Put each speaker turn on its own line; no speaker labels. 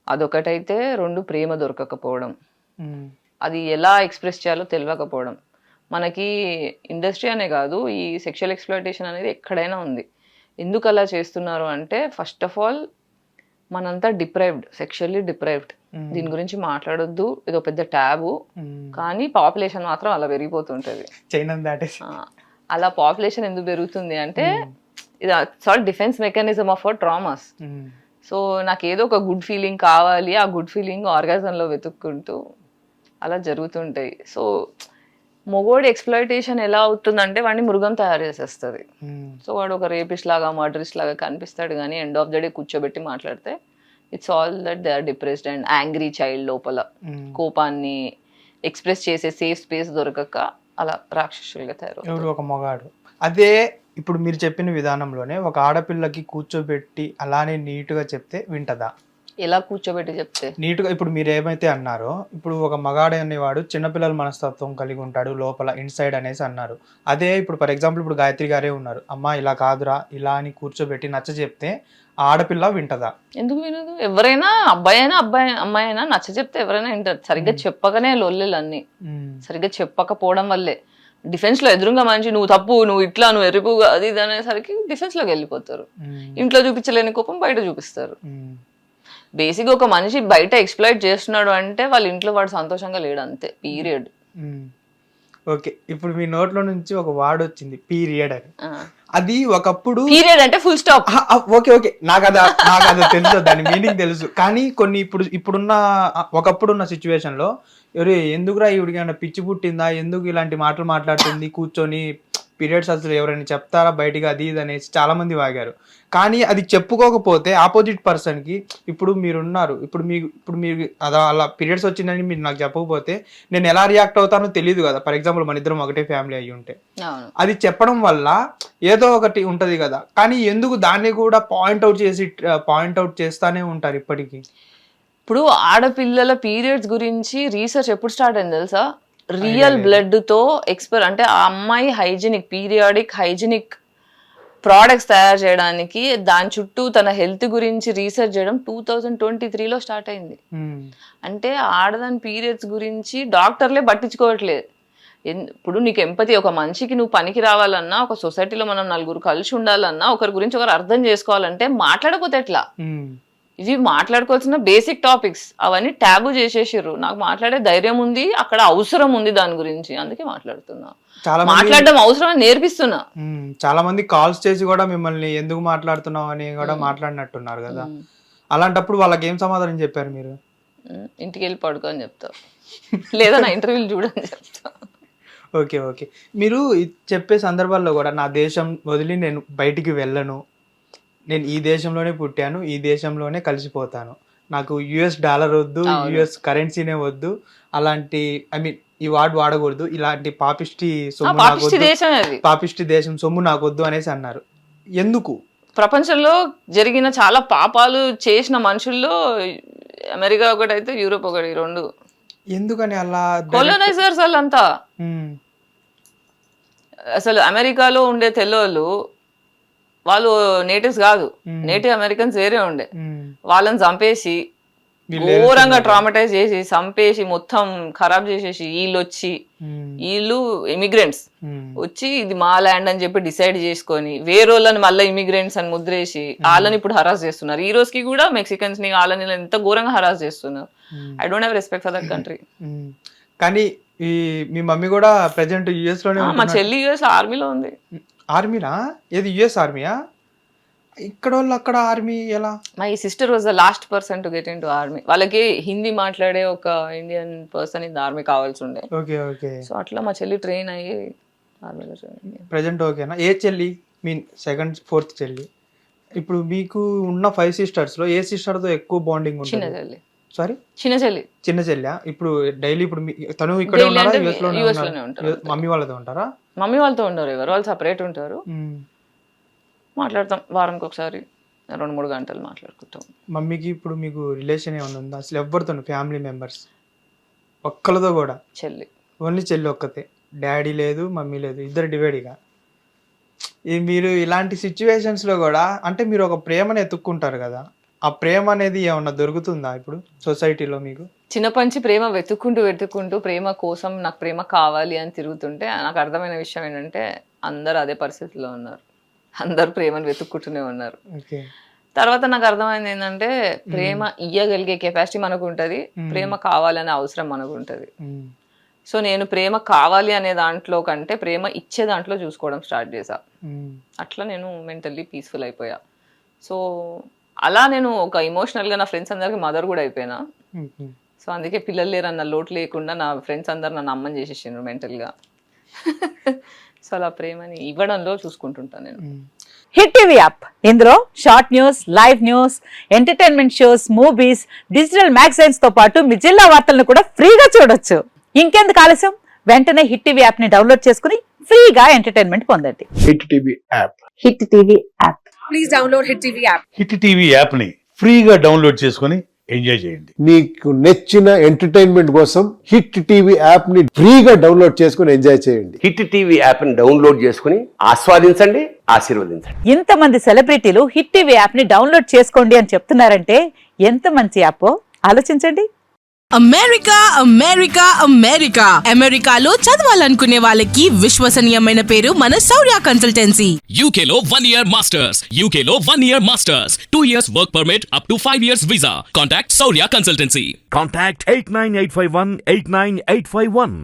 అదొకటైతే, 2 ప్రేమ దొరకకపోవడం.
ఉమ్,
అది ఎలా ఎక్స్‌ప్రెస్ చేయాలో తెలవకపోవడం. మనకి ఇండస్ట్రీ అనే కాదు, ఈ సెక్షువల్ ఎక్స్‌ప్లాయిటేషన్ అనేది ఎక్కడైనా ఉంది. ఎందుకలా చేస్తున్నారు అంటే, ఫస్ట్ ఆఫ్ ఆల్ మనంతా డిప్రైవ్డ్, సెక్షువల్లీ డిప్రైవ్డ్. దీని గురించి మాట్లాడొద్దు, ఇదో పెద్ద ట్యాబు.
ఉమ్.
కానీ పాపులేషన్ మాత్రం అలా పెరిగిపోతుంటది.
చైనా దాటేసి.
అలా పాపులేషన్ ఎందుకు పెరుగుతుంది అంటే, ఇది salt defence mechanism of our traumas.
Um,
so నాకేదో ఒక గుడ్ ఫీలింగ్ కావాలి, ఆ గుడ్ ఫీలింగ్ ఆర్గాజంలో వెతుక్కుంటూ అలా జరుగుతుంటాయి. సో మొగోడి ఎక్స్‌ప్లాయిటేషన్ ఎలా అవుతుందంటే, వాడిని మృగం తయారు చేసేస్తుంది.
ఉమ్,
సో వాడు ఒక రేపిస్ట్ లాగా, మర్డరిస్ట్ లాగా కనిపిస్తాడు, కానీ ఎండ్ ఆఫ్ ద డే కూర్చోబెట్టి మాట్లాడితే it's all that they are depressed and angry child. లోపల
ఉమ్.
కోపాన్ని ఎక్స్ప్రెస్ చేసే సేఫ్ స్పేస్ దొరకక అలా రాక్షసులుగా తయారు.
ఎవరు ఒక మగాడు. అదే ఇప్పుడు మీరు చెప్పిన విధానంలోనే ఒక ఆడపిల్లకి కూర్చోబెట్టి అలానే నీట్గా చెప్తే వింటదా?
ఎలా కూర్చోబెట్టి చెప్తే
నీట్గా ఇప్పుడు మీరు ఏమైతే అన్నారో, ఇప్పుడు ఒక మగాడు అనేవాడు చిన్నపిల్లల మనస్తత్వం కలిగి ఉంటాడు లోపల ఇన్సైడ్ అనేసి అన్నారు. అదే ఇప్పుడు ఫర్ ఎగ్జాంపుల్ ఇప్పుడు గాయత్రి గారే ఉన్నారు, అమ్మ ఇలా కాదురా ఇలా అని కూర్చోబెట్టి నచ్చ చెప్తే ఆడపిల్ల వింటదా?
ఎందుకు వినదు? ఎవరైనా, అబ్బాయి అయినా అమ్మాయి అయినా నచ్చ చెప్తే ఎవరైనా వింటారు. సరిగ్గా చెప్పకనే లొల్లిలు అన్ని. సరిగ్గా చెప్పకపోవడం వల్లే డిఫెన్స్ లో ఎదురుగా మనిషి నువ్వు తప్పు, నువ్వు ఇట్లా, నువ్వు ఎరుపుగా, అది ఇది అనేసరికి డిఫెన్స్ లోకి వెళ్ళిపోతారు. ఇంట్లో చూపించలేని కోపం బయట చూపిస్తారు. బేసిక్ ఒక మనిషి బయట ఎక్స్‌ప్లాయిట్ చేస్తున్నాడు అంటే వాళ్ళ ఇంట్లో వాడు సంతోషంగా లేడు, అంతే. పీరియడ్.
ఓకే, ఇప్పుడు మీ నోట్లో నుంచి ఒక వర్డ్ వచ్చింది పీరియడ్ అని. అది ఒకప్పుడు
పీరియడ్ అంటే ఫుల్ స్టాప్.
ఓకే ఓకే, నాకు అది తెలుసు, దాని మీనింగ్ తెలుసు. కానీ కొన్ని ఇప్పుడున్న ఒకప్పుడున్న సిచ్యువేషన్ లో ఎవరు ఎందుకురా ఈవిడికి ఏమైనా పిచ్చి పుట్టిందా, ఎందుకు ఇలాంటి మాటలు మాట్లాడుతుంది కూర్చొని, పీరియడ్స్ అసలు ఎవరైనా చెప్తారా బయటికి, అది ఇది అనేసి చాలా మంది వాగారు. కానీ అది చెప్పుకోకపోతే ఆపోజిట్ పర్సన్ కి, ఇప్పుడు మీరున్నారు, ఇప్పుడు మీరు అలా పీరియడ్స్ వచ్చిందని మీరు నాకు చెప్పకపోతే నేను ఎలా రియాక్ట్ అవుతానో తెలియదు కదా. ఫర్ ఎగ్జాంపుల్ మన ఇద్దరం ఒకటే ఫ్యామిలీ అయ్యి ఉంటే, అది చెప్పడం వల్ల ఏదో ఒకటి ఉంటది కదా. కానీ ఎందుకు దాన్ని కూడా పాయింట్ అవుట్ చేస్తానే ఉంటారు ఇప్పటికీ.
ఇప్పుడు ఆడపిల్లల పీరియడ్స్ గురించి రీసెర్చ్ ఎప్పుడు స్టార్ట్ అయింది తెలుసా? రియల్ బ్లడ్ తో అంటే ఆ అమ్మాయి హైజీనిక్, పీరియాడిక్ హైజీనిక్ ప్రోడక్ట్స్ తయారు చేయడానికి, దాని చుట్టూ తన హెల్త్ గురించి రీసెర్చ్ చేయడం 2023లో స్టార్ట్ అయింది. అంటే ఆడదాని పీరియడ్స్ గురించి డాక్టర్లే పట్టించుకోవట్లేదు. ఇప్పుడు నీకు ఎంపతి, ఒక మనిషికి నువ్వు పనికి రావాలన్నా, ఒక సొసైటీలో మనం నలుగురు కలిసి ఉండాలన్నా, ఒకరి గురించి ఒకరు అర్థం చేసుకోవాలంటే మాట్లాడకపోతే ఎట్లా? ఇవి మాట్లాడుకోవాల్సిన బేసిక్ టాపిక్స్, అవన్నీ ట్యాబు చేసేసారు. నాకు మాట్లాడే ధైర్యం ఉంది, అక్కడ అవసరం ఉంది దాని గురించి, అందుకే మాట్లాడుతున్నా. మాట్లాడడం అవసరం అని నేర్పిస్తున్నా.
చాలా మంది కాల్స్ చేసి కూడా మిమ్మల్ని ఎందుకు మాట్లాడుతున్నావు అని కూడా మాట్లాడినట్టున్నారు కదా. అలాంటప్పుడు వాళ్ళకి ఏం సమాధానం చెప్పారు మీరు?
ఇంటికి వెళ్ళి పడుకో అని చెప్తా, లేదా నా ఇంటర్వ్యూలు చూడని చెప్తా.
ఓకే ఓకే, మీరు చెప్పే సందర్భాల్లో కూడా నా దేశం వదిలి నేను బయటికి వెళ్ళను, నేను ఈ దేశంలోనే పుట్టాను, ఈ దేశంలోనే కలిసిపోతాను, నాకు యుఎస్ డాలర్ వద్దు, యుఎస్ కరెన్సీనే వద్దు, అలాంటి ఐ మీన్ ఈ వార్డ్ వాడకూడదు, ఇలాంటి పాపిష్టి సొమ్ము పాపిష్టి దేశం సొమ్ము నాకు వద్దు అనేసి అన్నారు. ఎందుకు?
ప్రపంచంలో జరిగిన చాలా పాపాలు చేసిన మనుషుల్లో అమెరికా ఒకటైతే యూరోప్ ఒకటి, రెండు.
ఎందుకని అలా?
కొలోనైజర్స్ వాళ్ళంతా. అసలు అమెరికాలో ఉండే తెల్లోళ్ళు వాళ్ళు నేటివ్స్ కాదు, నేటివ్ అమెరికన్స్ వేరే ఉండే. వాళ్ళని చంపేసి ఘోరంగా ట్రామటైజ్ చేసి చంపేసి మొత్తం ఖరాబ్ చేసేసి వీళ్ళు ఇమిగ్రెంట్స్ వచ్చి ఇది మా ల్యాండ్ అని చెప్పి డిసైడ్ చేసుకొని వేరేళ్ళని మళ్ళీ ఇమిగ్రెంట్స్ అని ముద్రేసి వాళ్ళని ఇప్పుడు హరాస్ చేస్తున్నారు. ఈ రోజుకి కూడా మెక్సికన్స్ ని వాళ్ళని ఎంత ఘోరంగా హరాస్ చేస్తున్నారు. I don't have respect for that country.
కానీ మీ మమ్మీ కూడా ప్రెజెంట్ యుఎస్ లోనే,
మా చెల్లి యుఎస్ ఆర్మీలో ఉంది.
ఆర్మీనా? ఏది యుఎస్ ఆర్మీయా? ఇక్కడ వాళ్ళు అక్కడ ఆర్మీ ఎలా?
My sister was the last person to get in to army. వాళ్ళకి హిందీ మాట్లాడే ఒక ఇండియన్ పర్సన్ ఇన్ ఆర్మీ కావాల్సి ఉండే.
Okay okay.
సో అట్లా మా చెల్లి ట్రైన్ అయ్యి ఆర్మీలో జాయిన్.
ప్రెజెంట్ ఓకేనా? ఏ చెల్లి? మీన్ సెకండ్ ఫోర్త్ చెల్లి. ఇప్పుడు మీకు ఉన్న 5 sisters లో ఏ సిస్టర్ తో ఎక్కువ బాండింగ్ ఉంటుంది?
చిన్న చెల్లి.
సారీ,
చిన్న
చెల్లి. ఇప్పుడు డైలీ ఇప్పుడు తను ఇక్కడ ఉన్నారా? యుఎస్ లోనే ఉంటారు. మమ్మీ వాళ్ళతో ఉంటారా?
మమ్మీ వాళ్ళతో ఉండరు, ఎవరు వాళ్ళు సపరేట్ ఉంటారు. మాట్లాడతాం వారానికి ఒకసారి 2-3 గంటలు మాట్లాడుకుంటాం.
మమ్మీకి ఇప్పుడు మీకు రిలేషన్ ఏమైనా ఉందా అసలు? ఎవరితో? ఫ్యామిలీ మెంబర్స్ ఒక్కరితో కూడా?
చెల్లి,
ఓన్లీ చెల్లి ఒక్కతే, డాడీ లేదు, మమ్మీ లేదు, ఇద్దరు డివైడ్గా. మీరు ఇలాంటి సిచ్యువేషన్స్లో కూడా అంటే మీరు ఒక ప్రేమను ఎత్తుక్కుంటారు కదా, ఆ ప్రేమ అనేది ఏమన్నా దొరుకుతుందా ఇప్పుడు సొసైటీలో మీకు?
చిన్నప్పటి నుంచి ప్రేమ వెతుక్కుంటూ ప్రేమ కోసం నాకు ప్రేమ కావాలి అని తిరుగుతుంటే నాకు అర్థమైన విషయం ఏంటంటే అందరు అదే పరిస్థితిలో ఉన్నారు, అందరు ప్రేమను వెతుక్కుంటూనే ఉన్నారు.
ఓకే.
తర్వాత నాకు అర్థమైంది ఏంటంటే ప్రేమ ఇయ్యగలిగే కెపాసిటీ మనకు ఉంటుంది, ప్రేమ కావాలనే అవసరం మనకు ఉంటుంది. సో నేను ప్రేమ కావాలి అనే దాంట్లో కంటే ప్రేమ ఇచ్చే దాంట్లో చూసుకోవడం స్టార్ట్ చేశా. అట్లా నేను మెంటల్లీ పీస్ఫుల్ అయిపోయా. సో అలా నేను ఒక ఎమోషనల్గా నా ఫ్రెండ్స్ అందరికి మదర్ కూడా అయిపోయినా. సో అందుకే పిల్లలు లేరన్న లోటు లేకుండా నా ఫ్రెండ్స్ అందరు నన్ను అమ్మని చేసేసిండ్రు మెంటల్గా. సో అలా ప్రేమని ఇవ్వడంలో చూసుకుంటుంటాను నేను.
హిట్ టీవీ యాప్, ఇందులో short news, live news, entertainment shows, movies, digital magazines తో పాటు మీ జిల్లా వార్తలను కూడా ఫ్రీగా చూడొచ్చు. ఇంకెందుకు ఆలస్యం, వెంటనే హిట్ టీవీ యాప్ ని డౌన్లోడ్ చేసుకుని ఫ్రీగా ఎంటర్టైన్మెంట్ పొందండి.
Hit TV app.
Hit TV app.
Please download hit TV app.
Hit TV యాప్ని ఫ్రీగా డౌన్లోడ్ చేసుకొని ఎంజాయ్ చేయండి.
మీకు నచ్చిన ఎంటర్టైన్మెంట్ కోసం హిట్ టీవీ యాప్ ని ఫ్రీగా డౌన్లోడ్ చేసుకుని ఎంజాయ్ చేయండి.
హిట్ టీవీ యాప్ని డౌన్లోడ్ చేసుకుని ఆస్వాదించండి, ఆశీర్వదించండి.
ఇంతమంది సెలబ్రిటీలు హిట్ టీవీ యాప్ ని డౌన్లోడ్ చేసుకోండి అని చెప్తున్నారంటే ఎంత మంచి యాప్ ఆలోచించండి.
అమెరికా అమెరికా అమెరికా అమెరికాలో చదవాలనుకునే వాళ్ళకి విశ్వసనీయమైన పేరు మన శౌర్య కన్సల్టెన్సీ.
UK లో 1 year masters. UK లో 1 year masters. 2 years work permit up to 5 years visa. Contact Saurya Consultancy.
Contact 89851 89851.